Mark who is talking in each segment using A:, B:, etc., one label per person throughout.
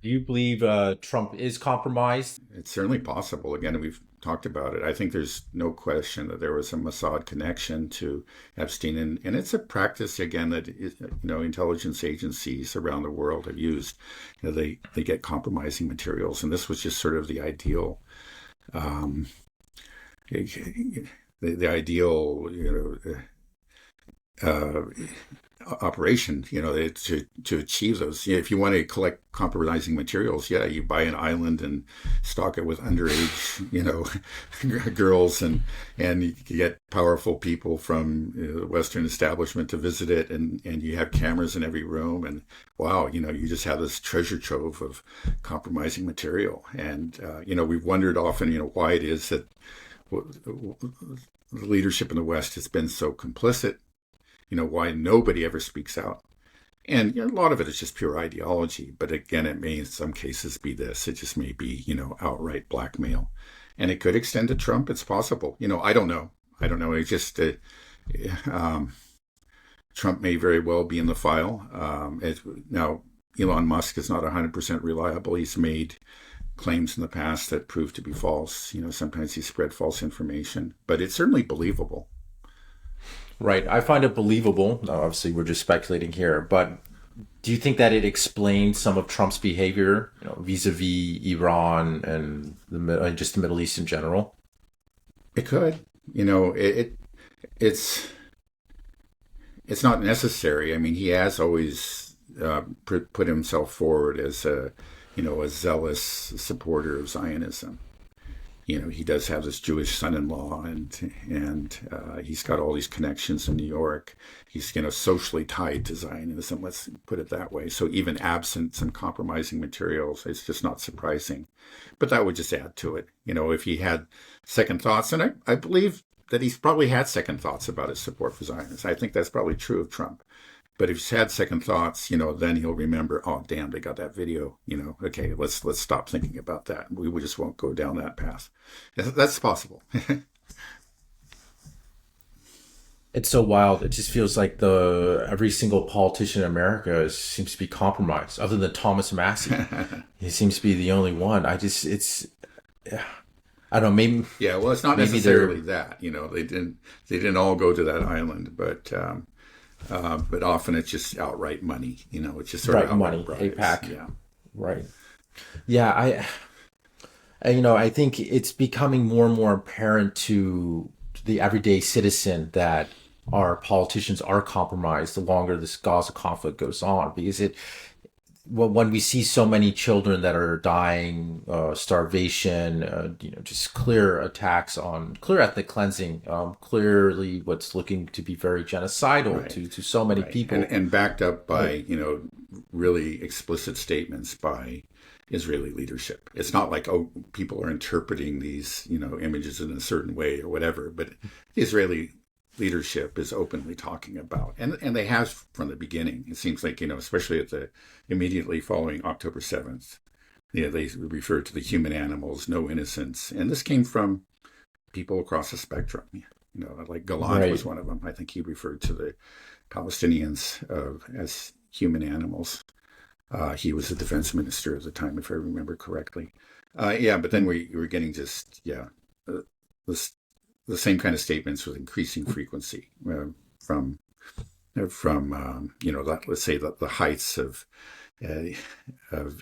A: Do you believe Trump is compromised?
B: It's certainly possible. Again, we've talked about it. I think there's no question that there was a Mossad connection to Epstein, and it's a practice again that intelligence agencies around the world have used. They get compromising materials, and this was just sort of the ideal, um, the ideal, uh, operation, to achieve those. If you want to collect compromising materials, yeah, you buy an island and stock it with underage, girls, and you get powerful people from the Western establishment to visit it, and you have cameras in every room, and wow, you just have this treasure trove of compromising material. And we've wondered often, why it is that the leadership in the West has been so complicit, why nobody ever speaks out. And a lot of it is just pure ideology. But again, it may in some cases be this. It just may be, outright blackmail. And it could extend to Trump. It's possible. I don't know. I don't know. It just, Trump may very well be in the file. Now, Elon Musk is not 100% reliable. He's made claims in the past that proved to be false. Sometimes he spread false information. But it's certainly believable.
A: Right. I find it believable. Obviously, we're just speculating here, but do you think that it explains some of Trump's behavior, vis-a-vis Iran and just the Middle East in general?
B: It could. It's not necessary. I mean, he has always put himself forward as a zealous supporter of Zionism. He does have this Jewish son-in-law, and he's got all these connections in New York. He's socially tied to Zionism. Let's put it that way. So even absent some compromising materials, it's just not surprising. But that would just add to it. If he had second thoughts, and I believe that he's probably had second thoughts about his support for Zionists. I think that's probably true of Trump. But if he's had second thoughts, then he'll remember, oh, damn, they got that video, okay, let's stop thinking about that. We just won't go down that path. That's possible.
A: It's so wild. It just feels like every single politician in America seems to be compromised, other than Thomas Massey. He seems to be the only one. I don't know, maybe.
B: Yeah, well, it's not necessarily that, they didn't all go to that island, but often it's just outright money. It's just sort of
A: money,
B: bribes.
A: APAC.
B: Yeah,
A: right. Yeah, I think it's becoming more and more apparent to the everyday citizen that our politicians are compromised the longer this Gaza conflict goes on, because when we see so many children that are dying, starvation, just clear attacks on clear ethnic cleansing, clearly what's looking to be very genocidal
B: right.
A: to so many
B: right.
A: people,
B: and backed up by really explicit statements by Israeli leadership. It's not like, oh, people are interpreting these images in a certain way or whatever, but the Israeli leadership is openly talking about, and they have from the beginning. It seems like, especially immediately following October 7th, they referred to the human animals, no innocence. And this came from people across the spectrum, like Gallant
A: right.
B: was one of them. I think he referred to the Palestinians as human animals. He was the defense minister at the time, if I remember correctly. But then we were getting just, the same kind of statements with increasing frequency from let's say the heights of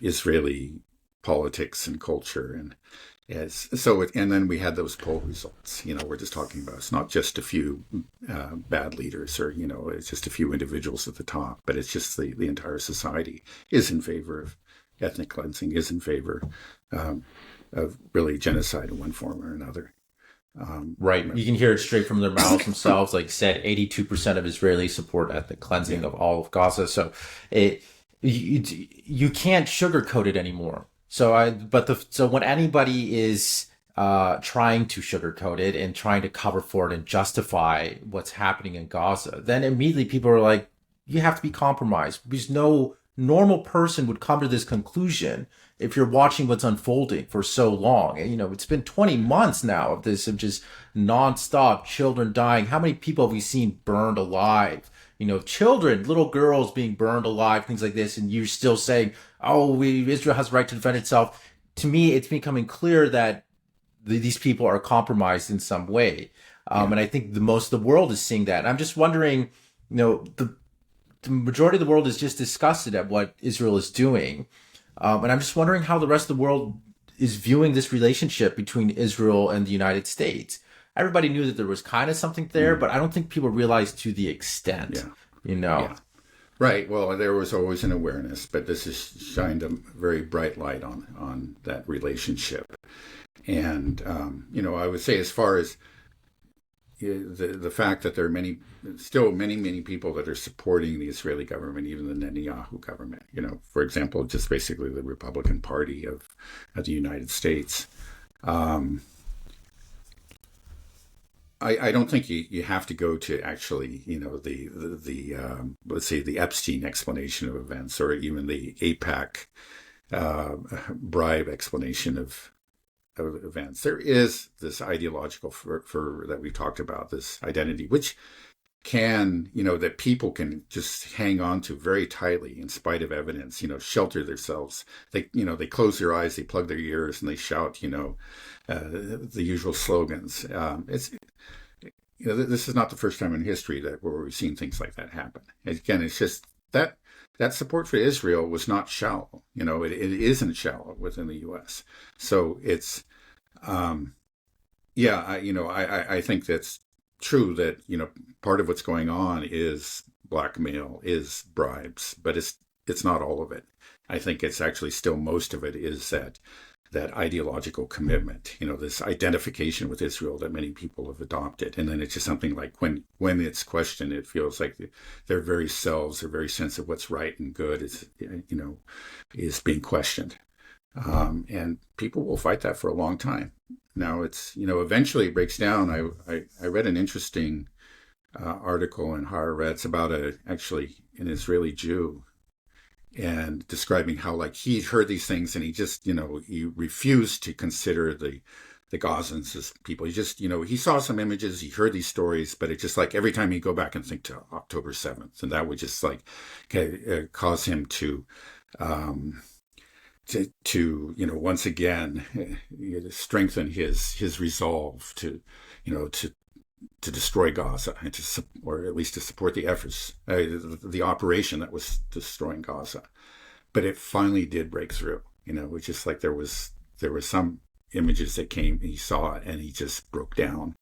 B: Israeli politics and culture, and then we had those poll results. We're just talking about, it's not just a few bad leaders, or it's just a few individuals at the top, but it's just the entire society is in favor of ethnic cleansing, is in favor of really genocide in one form or another.
A: Right. You can hear it straight from their mouths themselves. Like I said, 82% of Israelis support ethnic cleansing of all of Gaza. So you can't sugarcoat it anymore. So when anybody is trying to sugarcoat it and trying to cover for it and justify what's happening in Gaza, then immediately people are like, you have to be compromised, because no normal person would come to this conclusion if you're watching what's unfolding for so long. It's been 20 months now of this, of just nonstop children dying. How many people have we seen burned alive, children, little girls being burned alive, things like this, and you're still saying, "Oh, Israel has the right to defend itself." To me, it's becoming clear that these people are compromised in some way,
B: Yeah.
A: and I think the most of the world is seeing that. And I'm just wondering, the majority of the world is just disgusted at what Israel is doing, and I'm just wondering how the rest of the world is viewing this relationship between Israel and the United States. Everybody knew that there was kind of something there,
B: Mm.
A: but I don't think people realized to the extent,
B: Yeah.
A: you know.
B: Yeah. Right. Well, there was always an awareness, but this has shined a very bright light on that relationship. And I would say, as far as the fact that there are still many people that are supporting the Israeli government, even the Netanyahu government. For example, just basically the Republican Party of the United States. Um, I don't think you have to go to actually, the let's say the Epstein explanation of events, or even the APAC bribe explanation of events. There is this ideological for that we talked about, this identity, which that people can just hang on to very tightly in spite of evidence, shelter themselves. They close their eyes, they plug their ears, and they shout, the usual slogans. This is not the first time in history where we've seen things like that happen. Again, it's just that support for Israel was not shallow. It isn't shallow within the U.S. So it's, I think that's true, that part of what's going on is blackmail, is bribes, but it's not all of it. I think it's actually still most of it is that ideological commitment, this identification with Israel that many people have adopted. And then it's just something like when it's questioned, it feels like their very selves, their very sense of what's right and good is being questioned. And people will fight that for a long time. Now it's, eventually it breaks down. I read an interesting article in Haaretz about actually an Israeli Jew, and describing how, like, he heard these things and he just, he refused to consider the Gazans as people. He just, he saw some images, he heard these stories, but it just, like, every time he'd go back and think to October 7th, and that would just, like, cause him to once again strengthen his resolve to destroy Gaza, and or at least to support the efforts, the operation that was destroying Gaza. But it finally did break through. It's just like there was some images that came, and he saw it, and he just broke down,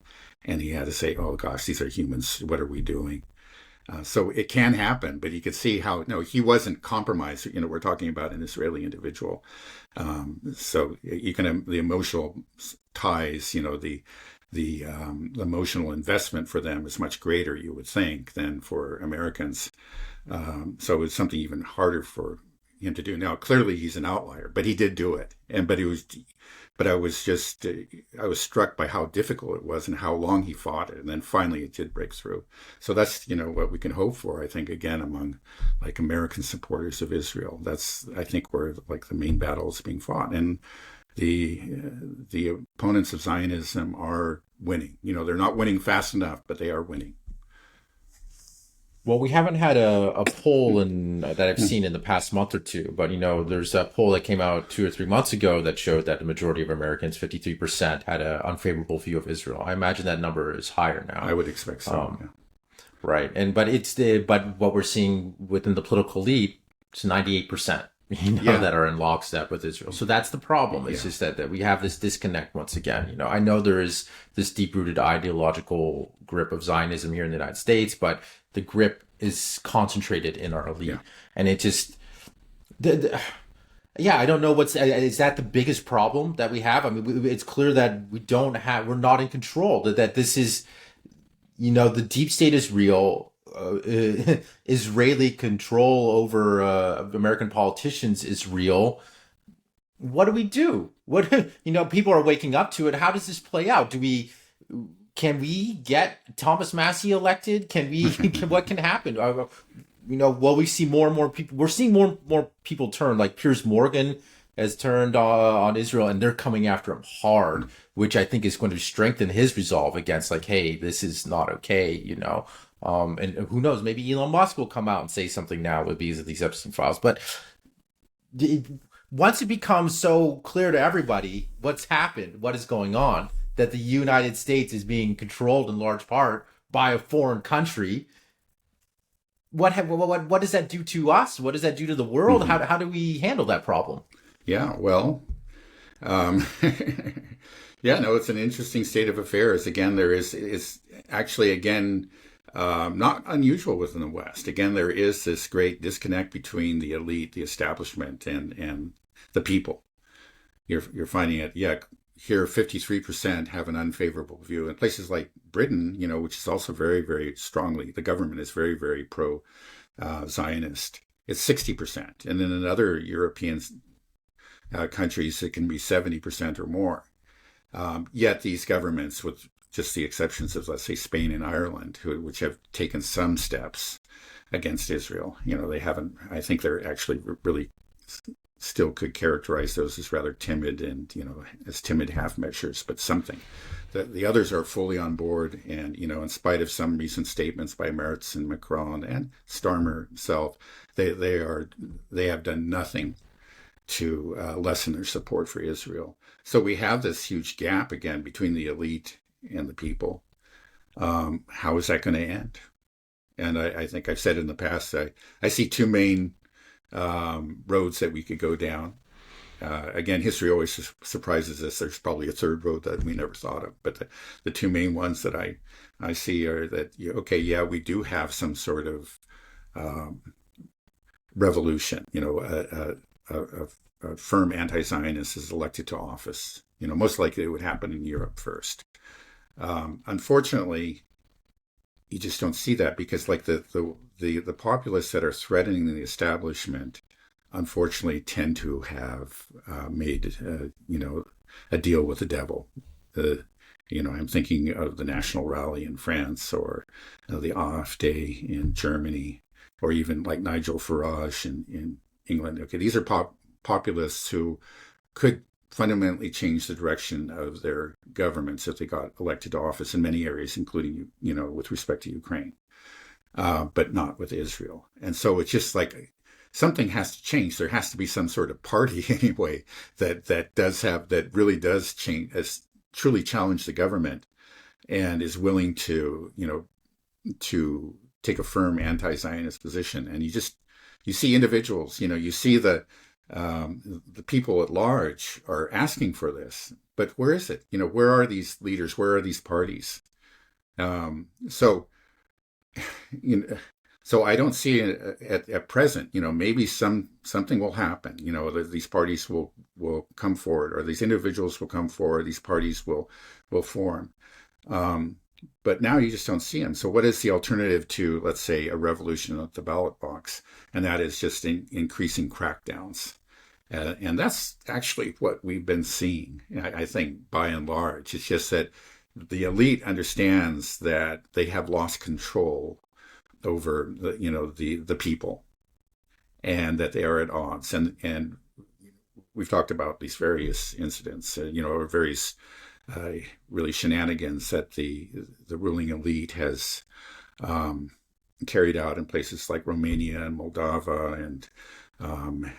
B: and he had to say, "Oh gosh, these are humans. What are we doing?" So it can happen, but you could see how he wasn't compromised. We're talking about an Israeli individual, so you can the emotional ties, the emotional investment for them is much greater, you would think, than for Americans. So it's something even harder for him to do. Now, clearly he's an outlier, but he did do it. But I was struck by how difficult it was and how long he fought it. And then finally it did break through. So that's, what we can hope for, I think, again, among like American supporters of Israel. That's, I think, where like the main battle is being fought. And the opponents of Zionism are winning. They're not winning fast enough, but they are winning.
A: Well, we haven't had a poll that I've seen in the past month or two, but there's a poll that came out 2 or 3 months ago that showed that the majority of Americans, 53%, had an unfavorable view of Israel. I imagine that number is higher now.
B: I would expect so. Yeah.
A: Right, but what we're seeing within the political elite, it's 98%. That are in lockstep with Israel. So that's the problem. It's just that we have this disconnect once again. I know there is this deep-rooted ideological grip of Zionism here in the United States, but the grip is concentrated in our elite.
B: Yeah.
A: And it just, I don't know is that the biggest problem that we have? I mean, it's clear that we're not in control, that this is, the deep state is real. Israeli control over American politicians is real. What do we do? What people are waking up to it. How does this play out? Can we get Thomas Massey elected? What can happen? Will we see more and more people? We're seeing more and more people turn. Like Piers Morgan has turned on Israel, and they're coming after him hard, which I think is going to strengthen his resolve against, like, hey, this is not okay. And who knows, maybe Elon Musk will come out and say something now with these Epstein files. But it, once it becomes so clear to everybody what's happened, what is going on, that the United States is being controlled in large part by a foreign country, what does that do to us? What does that do to the world?
B: Hmm.
A: How do we handle that problem?
B: Yeah, well, um, yeah, no, it's an interesting state of affairs. Again, there is actually again not unusual within the West. Again, there is this great disconnect between the elite, the establishment, and the people. You're finding it, yeah. Here, 53% have an unfavorable view. In places like Britain, which is also very, very strongly, the government is very, very pro Zionist. It's 60%, and then in other European countries, it can be 70% or more. Yet these governments, with just the exceptions of, let's say, Spain and Ireland, which have taken some steps against Israel, they haven't. I think they're actually really still could characterize those as rather timid and, as timid half measures, but something. The others are fully on board, and, in spite of some recent statements by Merz and Macron and Starmer himself, they have done nothing to lessen their support for Israel. So we have this huge gap again between the elite and the people. How is that going to end? And I think I've said in the past, I see two main roads that we could go down. Again, history always surprises us. There's probably a third road that we never thought of. But the two main ones that I see are that, okay, yeah, we do have some sort of revolution. A firm anti-Zionist is elected to office. Most likely it would happen in Europe first. Unfortunately, you just don't see that because, like the populists that are threatening the establishment, unfortunately, tend to have made a deal with the devil. I'm thinking of the National Rally in France, or the AfD in Germany, or even like Nigel Farage in England. Okay, these are populists who could fundamentally change the direction of their governments if they got elected to office in many areas, including, with respect to Ukraine, but not with Israel. And so it's just like something has to change. There has to be some sort of party anyway that really does change, truly challenge the government, and is willing to, to take a firm anti-Zionist position. And you see individuals, you see the people at large are asking for this, but where is it? Where are these leaders? Where are these parties? So, so I don't see it at present. Maybe something will happen. These parties will come forward, or these individuals will come forward. These parties will form. But now you just don't see them. So what is the alternative to, let's say, a revolution at the ballot box? And that is just increasing crackdowns. And that's actually what we've been seeing, I think, by and large. It's just that the elite understands that they have lost control over the people, and that they are at odds. And we've talked about these various incidents, or various really shenanigans that the ruling elite has carried out in places like Romania and Moldova, and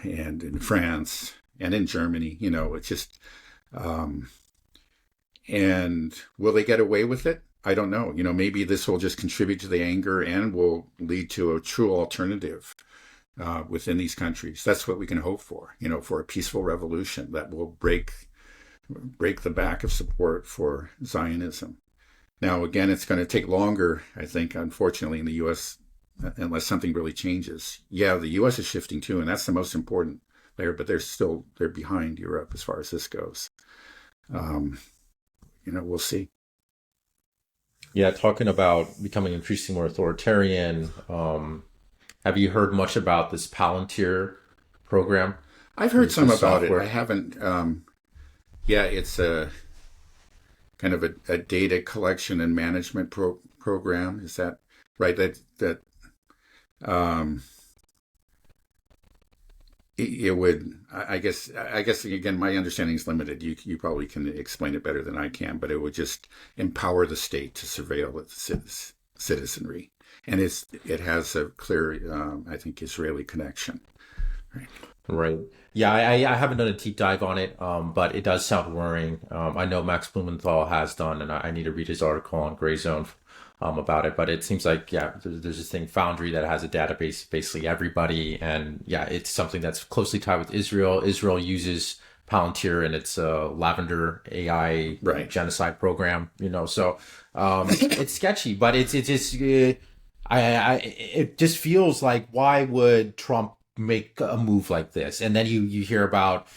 B: in France and in Germany. It's just, and will they get away with it? I don't know. Maybe this will just contribute to the anger and will lead to a true alternative within these countries. That's what we can hope for a peaceful revolution that will break the back of support for Zionism. Now, again, it's going to take longer, I think, unfortunately, in the U.S., unless something really changes. Yeah, the U.S. is shifting too, and that's the most important layer, but they're behind Europe as far as this goes. We'll see.
A: Yeah, talking about becoming increasingly more authoritarian. Have you heard much about this Palantir program?
B: I've heard some
A: This
B: about it. I
A: software.
B: haven't. Yeah, it's a kind of a data collection and management program. Is that right? That um, it would. I guess again, my understanding is limited. You probably can explain it better than I can, but it would just empower the state to surveil its citizenry. and it has a clear, I think, Israeli connection. Right.
A: Right. Yeah, I haven't done a deep dive on it, but it does sound worrying. I know Max Blumenthal has done, and I need to read his article on Gray Zone about it. But it seems like, yeah, there's this thing, Foundry, that has a database, basically everybody. And yeah, it's something that's closely tied with Israel. Israel uses Palantir in its Lavender AI
B: Right.
A: genocide program, so it's sketchy, but it's just, it just feels like, why would Trump make a move like this? And then you hear about,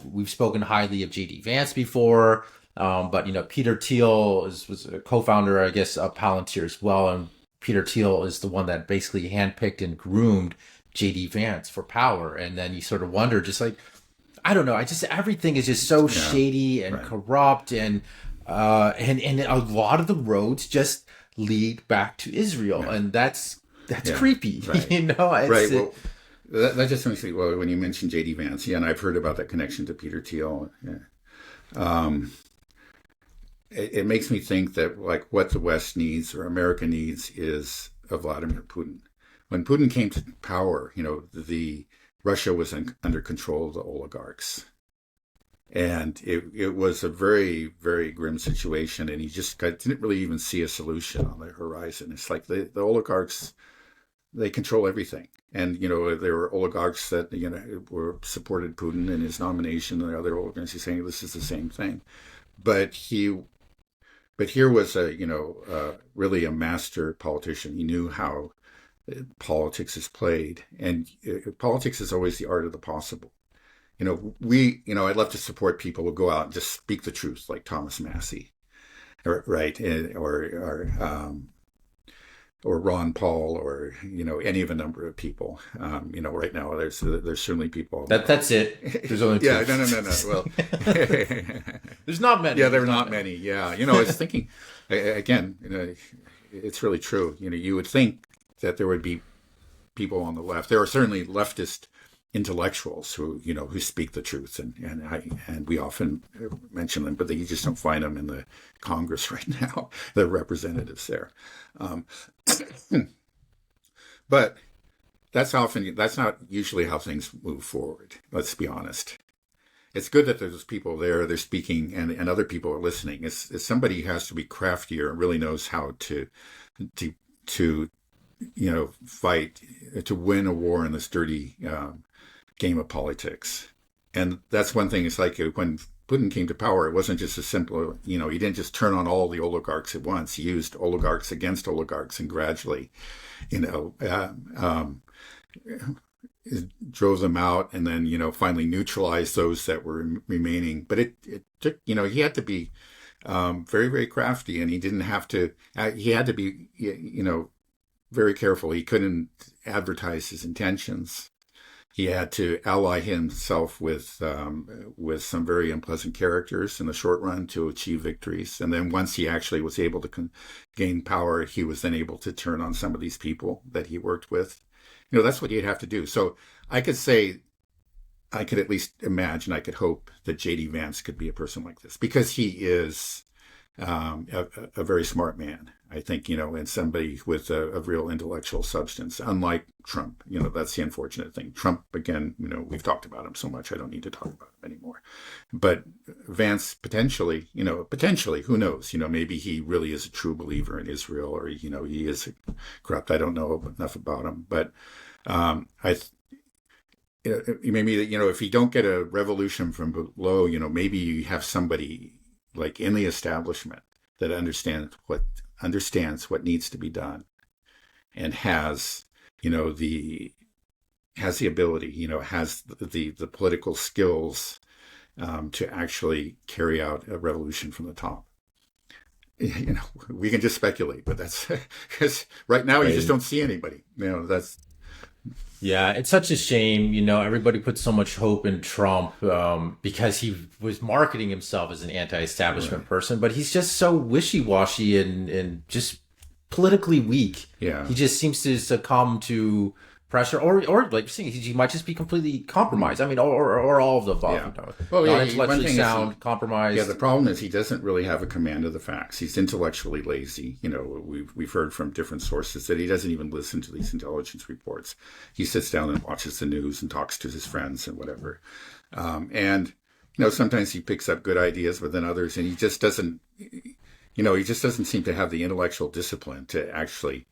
A: we've spoken highly of JD Vance before, but Peter Thiel was a co-founder, I guess, of Palantir as well, and Peter Thiel is the one that basically handpicked and groomed JD Vance for power. And then you sort of wonder, just like, I don't know, everything is just so
B: Yeah.
A: shady and
B: Right.
A: corrupt, and a lot of the roads just lead back to Israel,
B: Yeah.
A: and that's
B: Yeah.
A: creepy.
B: Right. Right.
A: It's
B: Well, that just makes me, well, when you mentioned JD Vance, yeah, and I've heard about that connection to Peter Thiel. Yeah. Um, it makes me think that, like, what the West needs, or America needs, is a Vladimir Putin. When Putin came to power, the Russia was under control of the oligarchs, and it was a very, very grim situation. And he just didn't really even see a solution on the horizon. It's like the oligarchs, they control everything. And, there were oligarchs that, were supported Putin in his nomination, and other oligarchs saying this is the same thing. But here was really a master politician. He knew how politics is played, and politics is always the art of the possible. I'd love to support people who go out and just speak the truth, like Thomas Massey, right, or Ron Paul, or any of a number of people. Right now there's certainly people
A: that's it. There's only two.
B: Yeah, no. Well,
A: There's not many.
B: yeah, there are not many. Yeah, I was thinking again. It's really true. You would think that there would be people on the left. There are certainly leftist intellectuals who speak the truth, and we often mention them, but you just don't find them in the Congress right now, the representatives there. Um, but that's not usually how things move forward. Let's be honest. It's good that there's people there, they're speaking, and other people are listening. It's somebody who has to be craftier and really knows how to fight, to win a war in this dirty game of politics. And that's one thing. It's like when Putin came to power, it wasn't just a simple, he didn't just turn on all the oligarchs at once. He used oligarchs against oligarchs, and gradually, drove them out, and then, finally neutralized those that were remaining. But it took, he had to be very, very crafty, and he didn't have to, he had to be, very careful. He couldn't advertise his intentions. He had to ally himself with some very unpleasant characters in the short run to achieve victories. And then once he actually was able to gain power, he was then able to turn on some of these people that he worked with. That's what you'd have to do. So I could say, I could at least imagine, I could hope that JD Vance could be a person like this, because he is a very smart man, I think, and somebody with a real intellectual substance, unlike Trump. That's the unfortunate thing. Trump, again, we've talked about him so much, I don't need to talk about him anymore. But Vance, potentially, who knows? Maybe he really is a true believer in Israel, or, he is corrupt. I don't know enough about him. But maybe, if you don't get a revolution from below, maybe you have somebody like in the establishment that understands what needs to be done, and has the ability, has the political skills to actually carry out a revolution from the top. We can just speculate, but that's because right now you just don't see anybody. That's
A: Yeah, it's such a shame. Everybody put so much hope in Trump because he was marketing himself as an anti-establishment person, but he's just so wishy-washy and just politically weak.
B: Yeah.
A: He just seems to succumb to pressure, or like you're saying, he might just be completely compromised. I mean, or all of the above.
B: Yeah. Well,
A: Not
B: yeah. One
A: intellectually
B: thing is,
A: sound,
B: yeah. The
A: compromised.
B: problem is he doesn't really have a command of the facts. He's intellectually lazy. We've heard from different sources that he doesn't even listen to these intelligence reports. He sits down and watches the news and talks to his friends and whatever. And sometimes he picks up good ideas, but then others, and he just doesn't. He just doesn't seem to have the intellectual discipline to actually,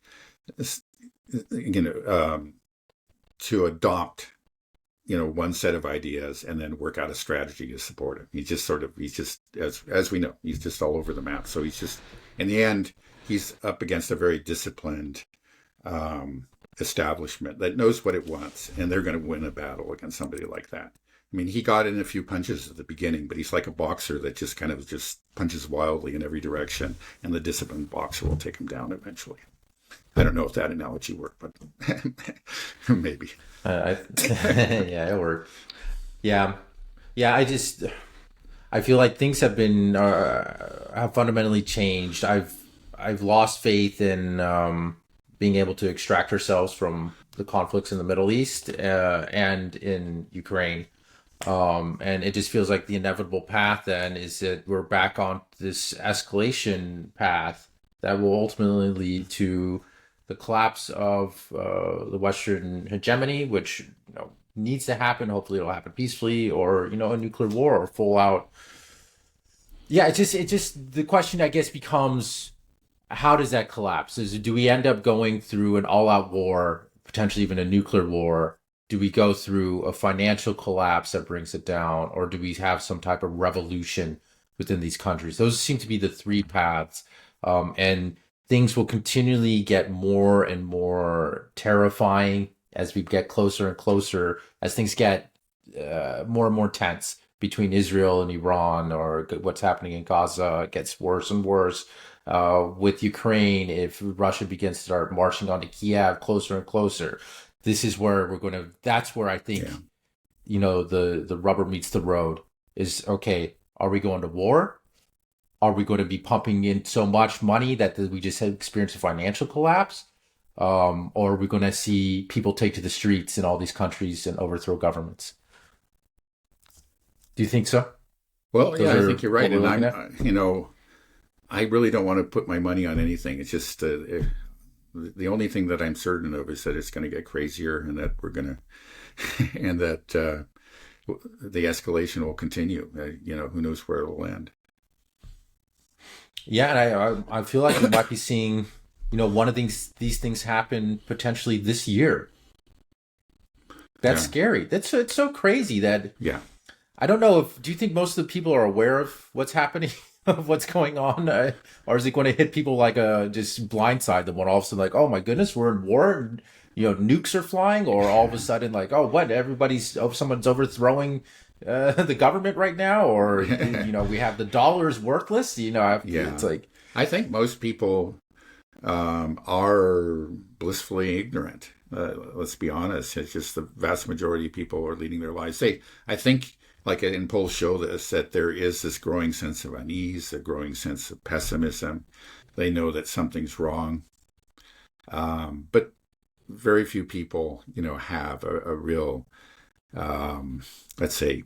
B: to adopt one set of ideas and then work out a strategy to support it. He's just as we know, he's just all over the map. So he's just, in the end, he's up against a very disciplined establishment that knows what it wants, and they're going to win a battle against somebody like that. I mean, he got in a few punches at the beginning, but he's like a boxer that just kind of just punches wildly in every direction, and the disciplined boxer will take him down eventually. I don't know if that analogy worked, but maybe.
A: Yeah, it worked. Yeah, yeah. I feel like things have fundamentally changed. I've lost faith in being able to extract ourselves from the conflicts in the Middle East and in Ukraine. And it just feels like the inevitable path then is that we're back on this escalation path that will ultimately lead to the collapse of the Western hegemony, which needs to happen. Hopefully, it'll happen peacefully, or a nuclear war or full out. Yeah, it just the question I guess becomes, how does that collapse? Do we end up going through an all out war, potentially even a nuclear war? Do we go through a financial collapse that brings it down, or do we have some type of revolution within these countries? Those seem to be the three paths, and things will continually get more and more terrifying as we get closer and closer, as things get more and more tense between Israel and Iran, or what's happening in Gaza. It gets worse and worse. With Ukraine, if Russia begins to start marching onto Kiev closer and closer, this is where that's where I think, the rubber meets the road is, okay, are we going to war? Are we going to be pumping in so much money that we just have experienced a financial collapse? Or are we going to see people take to the streets in all these countries and overthrow governments? Do you think so?
B: Well,
A: Those
B: yeah, I
A: are
B: think you're
A: what
B: right.
A: we're
B: And
A: looking at?
B: I really don't want to put my money on anything. It's just the only thing that I'm certain of is that it's going to get crazier, and that we're going to, and that the escalation will continue. Who knows where it'll end.
A: Yeah, and I feel like we might be seeing, one of these things happen potentially this year. That's
B: Yeah,
A: scary. It's so crazy that
B: yeah,
A: I don't know if, do you think most of the people are aware of what's happening, of what's going on, or is it going to hit people like just blindside them when all of a sudden, like, oh my goodness, we're in war, and nukes are flying, or all of a sudden, like, oh, what, someone's overthrowing the government right now, or we have the dollar's worthless, it's
B: yeah.
A: like,
B: I think most people are blissfully ignorant. Let's be honest. It's just the vast majority of people are leading their lives. I think, like in polls show this, that there is this growing sense of unease, a growing sense of pessimism. They know that something's wrong, but very few people, have a real, let's say,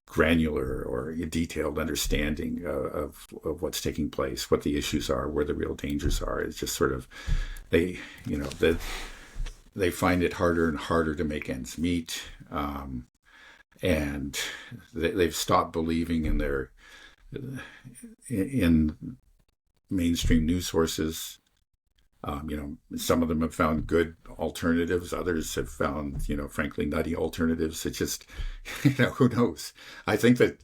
B: granular or detailed understanding of what's taking place, what the issues are, where the real dangers are. It's just sort of, they, they find it harder and harder to make ends meet. And they've stopped believing in mainstream news sources. Some of them have found good alternatives. Others have found, frankly, nutty alternatives. It's just, who knows? I think that,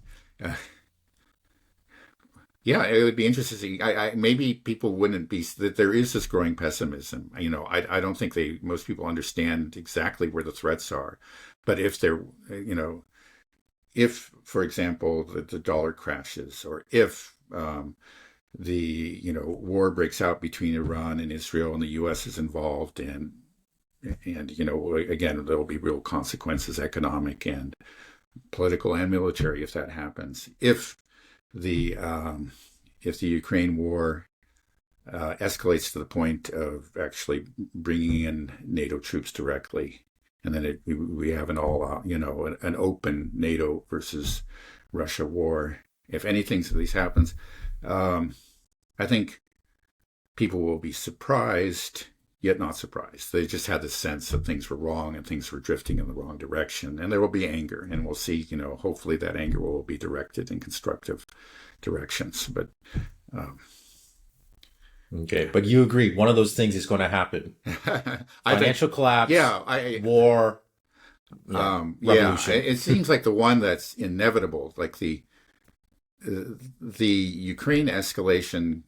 B: yeah, it would be interesting to see. Maybe people wouldn't be, that there is this growing pessimism. I don't think most people understand exactly where the threats are. But if, for example, the dollar crashes, or if the war breaks out between Iran and Israel, and the U.S. is involved, and again, there will be real consequences, economic and political and military, if that happens. If the Ukraine war escalates to the point of actually bringing in NATO troops directly, and then we have an all an open NATO versus Russia war. If anything to these happens, I think people will be surprised, yet not surprised. They just had the sense that things were wrong and things were drifting in the wrong direction, and there will be anger, and we'll see. Hopefully that anger will be directed in constructive directions. But
A: Okay, but you agree one of those things is going to happen: financial collapse,
B: yeah,
A: war,
B: yeah.
A: revolution.
B: It seems like the one that's inevitable, like the Ukraine escalation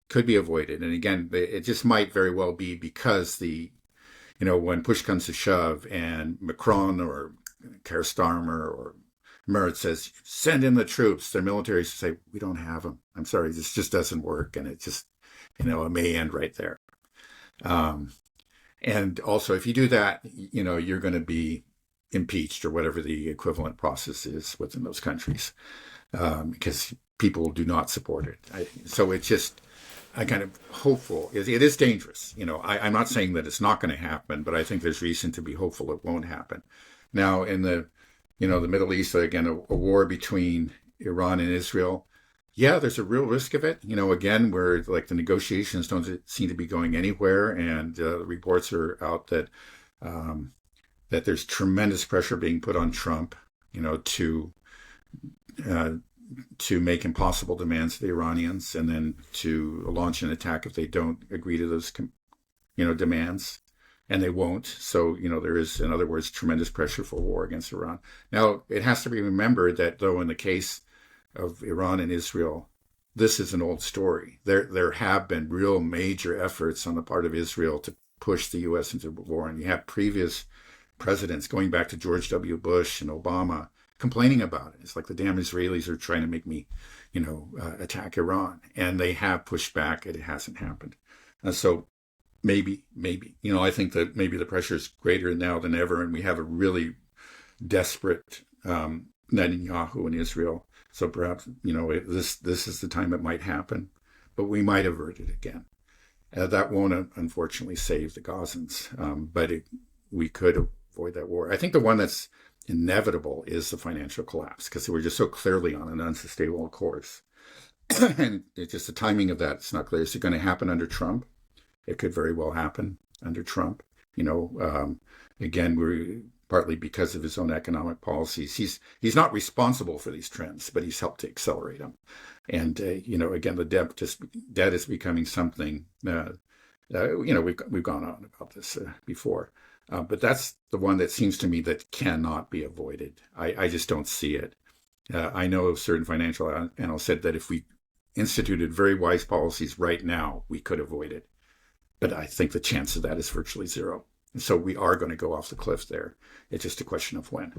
B: could be avoided. And again, it just might very well be because when push comes to shove and Macron or Keir Starmer or Merz says, send in the troops, their militaries say, we don't have them. I'm sorry, this just doesn't work. And it just, it may end right there. And also, if you do that, you're going to be impeached or whatever the equivalent process is within those countries, because people do not support it. So it's just, I kind of hopeful. It is dangerous. I'm not saying that it's not going to happen, but I think there's reason to be hopeful it won't happen. Now, in the Middle East, again, a war between Iran and Israel, yeah, there's a real risk of it. Again, where like the negotiations don't seem to be going anywhere, and the reports are out that there's tremendous pressure being put on Trump, to make impossible demands to the Iranians, and then to launch an attack if they don't agree to those, demands, and they won't. So, there is, in other words, tremendous pressure for war against Iran. Now, it has to be remembered that, though, in the case of Iran and Israel, this is an old story. There have been real major efforts on the part of Israel to push the U.S. into war, and you have previous presidents going back to George W. Bush and Obama complaining about it. It's like the damn Israelis are trying to make me, attack Iran, and they have pushed back. It hasn't happened. So maybe, I think that maybe the pressure is greater now than ever, and we have a really desperate Netanyahu in Israel. So perhaps, this is the time it might happen, but we might avert it again. That won't, unfortunately, save the Gazans, but we could avoid that war. I think the one that's inevitable is the financial collapse, because we're just so clearly on an unsustainable course. And it's just the timing of that, it's not clear. Is it going to happen under Trump? It could very well happen under Trump. Again, we're partly because of his own economic policies. He's not responsible for these trends, but he's helped to accelerate them. And again, the debt is becoming something. We've gone on about this before, but that's the one that seems to me that cannot be avoided. I just don't see it. I know certain financial analysts said that if we instituted very wise policies right now, we could avoid it. But I think the chance of that is virtually zero. And so we are going to go off the cliff there. It's just a question of when.